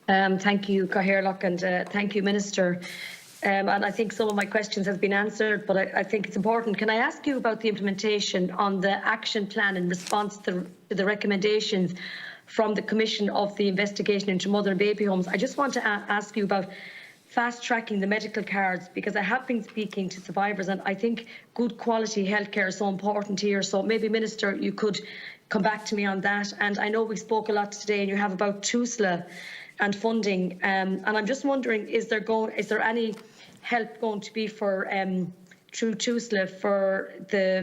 Thank you, Cathaoirleach, and thank you, Minister. And I think some of my questions have been answered, but I think it's important. Can I ask you about the implementation on the action plan in response to the recommendations from the Commission of the investigation into mother and baby homes? I just want to ask you about fast-tracking the medical cards, because I have been speaking to survivors, and I think good quality healthcare is so important here. So maybe, Minister, you could come back to me on that. And I know we spoke a lot today, and you have about TUSLA and funding, and I'm just wondering, is there any help going to be for through TUSLA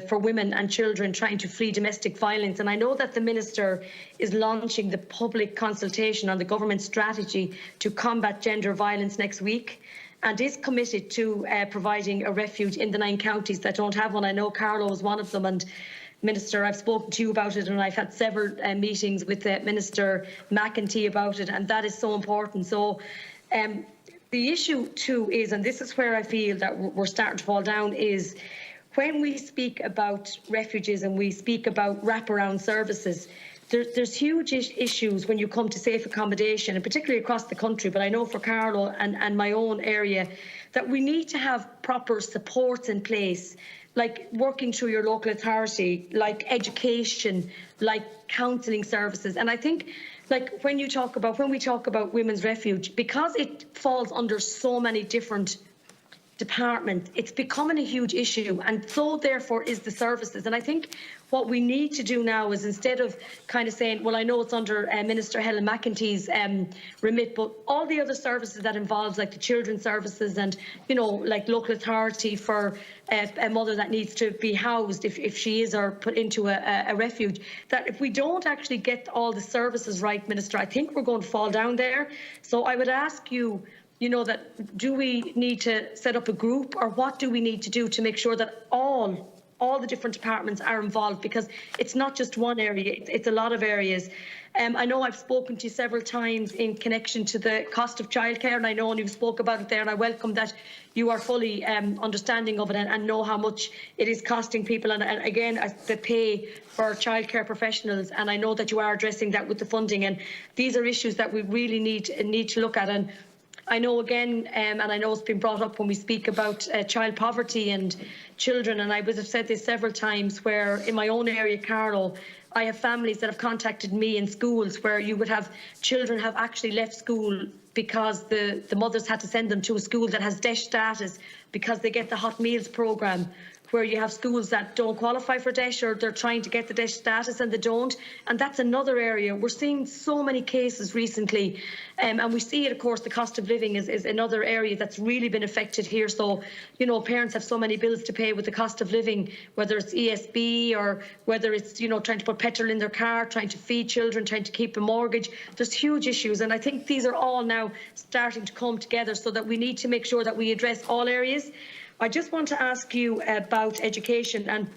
for women and children trying to flee domestic violence? And I know that the Minister is launching the public consultation on the government strategy to combat gender violence next week, and is committed to providing a refuge in the 9 counties that don't have one. I know Carlow is one of them, and Minister, I've spoken to you about it, and I've had several meetings with Minister McEntee about it, and that is so important. So the issue too is, and this is where I feel that we're starting to fall down, is when we speak about refuges and we speak about wraparound services, there's huge issues when you come to safe accommodation, and particularly across the country, but I know for Carlow and my own area, that we need to have proper supports in place, like working through your local authority, like education, like counselling services. And I think, like when we talk about women's refuge, because it falls under so many different departments, it's becoming a huge issue, and so therefore is the services. And I think what we need to do now is, instead of kind of saying, well, I know it's under Minister Helen McEntee's remit, but all the other services that involves, like the children's services and, you know, like local authority for a mother that needs to be housed if she is, or put into a refuge, that if we don't actually get all the services right, Minister, I think we're going to fall down there. So I would ask you, you know, that do we need to set up a group, or what do we need to do to make sure that all the different departments are involved, because it's not just one area, it's a lot of areas. I know I've spoken to you several times in connection to the cost of childcare, and I know you spoke about it there, and I welcome that you are fully understanding of it and know how much it is costing people, and again, the pay for childcare professionals, and I know that you are addressing that with the funding, and these are issues that we really need to look at. And I know again, and I know it's been brought up when we speak about child poverty and children, and I would have said this several times, where in my own area, Carlow, I have families that have contacted me in schools where you would have children have actually left school because the mothers had to send them to a school that has DESH status because they get the hot meals programme, where you have schools that don't qualify for DESH, or they're trying to get the DESH status and they don't. And that's another area. We're seeing so many cases recently, and we see it, of course, the cost of living is another area that's really been affected here. So, you know, parents have so many bills to pay with the cost of living, whether it's ESB or whether it's, you know, trying to put petrol in their car, trying to feed children, trying to keep a mortgage. There's huge issues, and I think these are all now starting to come together, so that we need to make sure that we address all areas. I just want to ask you about education, and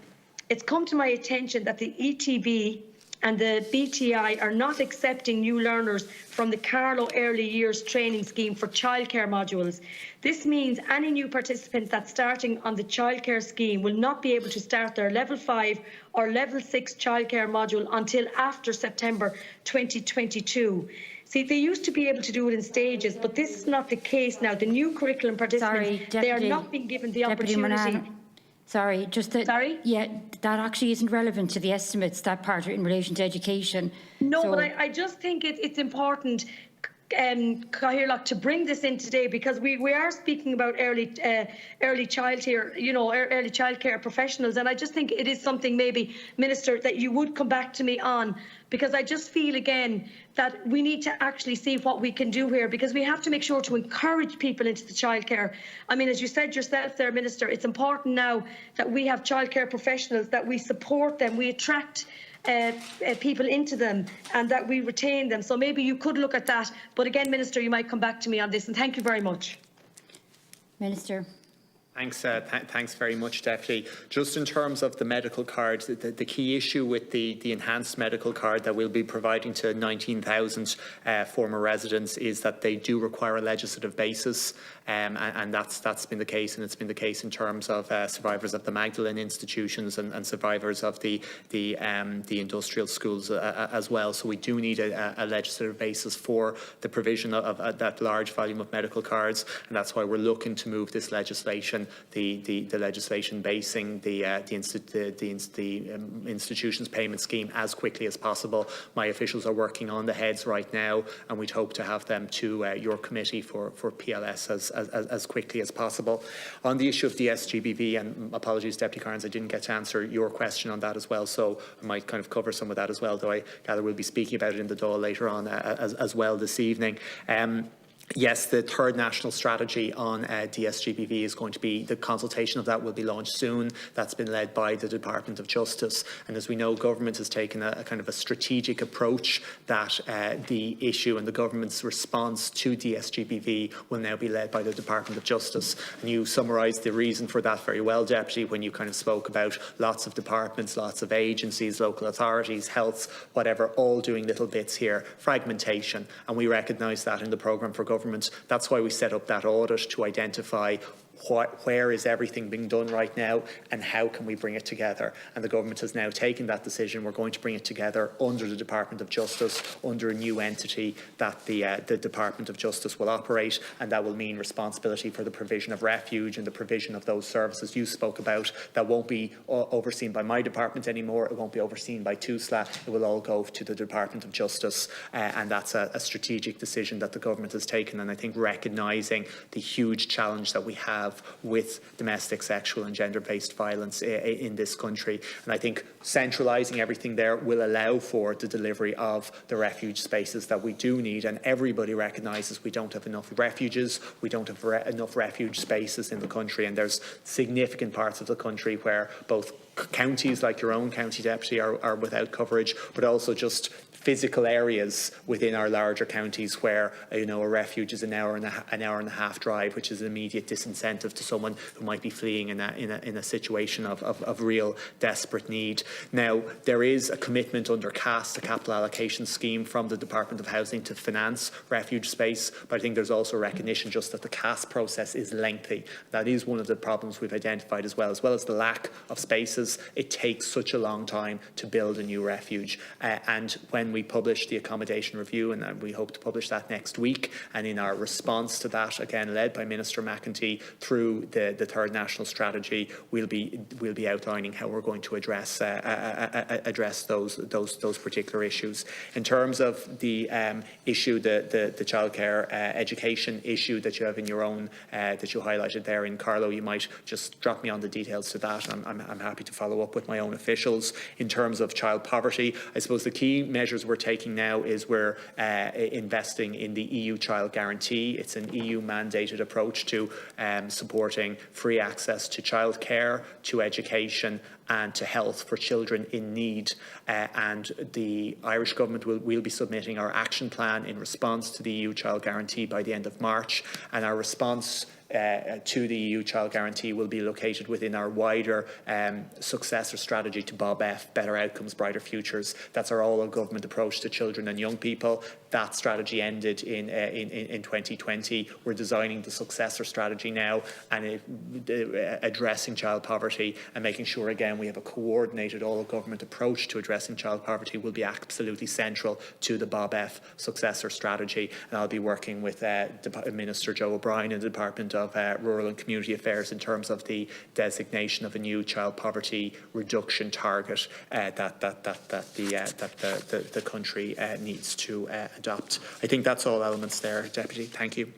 it's come to my attention that the ETB and the BTI are not accepting new learners from the Carlow Early Years Training Scheme for childcare modules. This means any new participants that's starting on the childcare scheme will not be able to start their Level 5 or Level 6 childcare module until after September 2022. See, they used to be able to do it in stages, but this is not the case now. The new curriculum participants, they are not being given the opportunity. Sorry, just that. Sorry? Yeah, that actually isn't relevant to the estimates, that part in relation to education. No, so, but I just think it's important, Cathaoirleach, to bring this in today, because we are speaking about early childcare, you know, early childcare professionals, and I just think it is something, maybe, Minister, that you would come back to me on, because I just feel again that we need to actually see what we can do here, because we have to make sure to encourage people into the childcare. I mean, as you said yourself there, Minister, it's important now that we have childcare professionals, that we support them, we attract people into them, and that we retain them. So maybe you could look at that. But again, Minister, you might come back to me on this, and thank you very much. Minister. Thanks very much, Deputy. Just in terms of the medical card, the key issue with the enhanced medical card that we'll be providing to 19,000 former residents is that they do require a legislative basis, and that's been the case, and it's been the case in terms of survivors of the Magdalene institutions and survivors of the industrial schools as well. So we do need a legislative basis for the provision of that large volume of medical cards, and that's why we're looking to move this legislation. The legislation basing the institutions payment scheme as quickly as possible. My officials are working on the heads right now, and we'd hope to have them to your committee for PLS as quickly as possible. On the issue of the SGBV, and apologies, Deputy Carnes, I didn't get to answer your question on that as well, so I might kind of cover some of that as well, though I gather we'll be speaking about it in the Dáil later on as well this evening. Yes, the third national strategy on DSGBV is going to be, the consultation of that will be launched soon. That's been led by the Department of Justice. And as we know, government has taken a kind of a strategic approach that the issue and the government's response to DSGBV will now be led by the Department of Justice. And you summarised the reason for that very well, Deputy, when you kind of spoke about lots of departments, lots of agencies, local authorities, health, whatever, all doing little bits here, fragmentation. And we recognise that in the programme for government. That's why we set up that audit to identify where is everything being done right now and how can we bring it together. And the government has now taken that decision. We're going to bring it together under the Department of Justice, under a new entity that the Department of Justice will operate, and that will mean responsibility for the provision of refuge and the provision of those services you spoke about. That won't be overseen by my department anymore. It won't be overseen by TUSLA. It will all go to the Department of Justice, and that's a strategic decision that the government has taken. And I think recognising the huge challenge that we have with domestic, sexual and gender-based violence in this country. And I think centralising everything there will allow for the delivery of the refuge spaces that we do need. And everybody recognises we don't have enough refuges, we don't have enough refuge spaces in the country. And there's significant parts of the country where both counties like your own county, Deputy, are without coverage, but also just physical areas within our larger counties where a refuge is an hour and a half drive, which is an immediate disincentive to someone who might be fleeing in a situation of real desperate need. Now, there is a commitment under CAS, the Capital Allocation Scheme, from the Department of Housing to finance refuge space, but I think there's also recognition just that the CAS process is lengthy. That is one of the problems we've identified as well as the lack of spaces. It takes such a long time to build a new refuge, and when we publish the accommodation review, and we hope to publish that next week, and in our response to that, again led by Minister McEntee through the third national strategy, we'll be outlining how we're going to address those particular issues. In terms of the issue, the childcare education issue that you have in your own that you highlighted there in Carlo, you might just drop me on the details to that. I'm happy to follow up with my own officials. In terms of child poverty, I suppose the key measures we're taking now is we're investing in the EU Child Guarantee. It's an EU mandated approach to supporting free access to childcare, to education and to health for children in need. And the Irish Government will be submitting our action plan in response to the EU Child Guarantee by the end of March. And our response to the EU Child Guarantee will be located within our wider successor strategy to Bob F, Better Outcomes, Brighter Futures. That's our all-of-government approach to children and young people. That strategy ended in 2020. We're designing the successor strategy now and addressing child poverty and making sure, again, we have a coordinated all-of-government approach to addressing child poverty will be absolutely central to the Bob F successor strategy. And I'll be working with Minister Joe O'Brien in the Department of Rural and Community Affairs in terms of the designation of a new child poverty reduction target that the country needs to adopt. I think that's all elements there, Deputy. Thank you.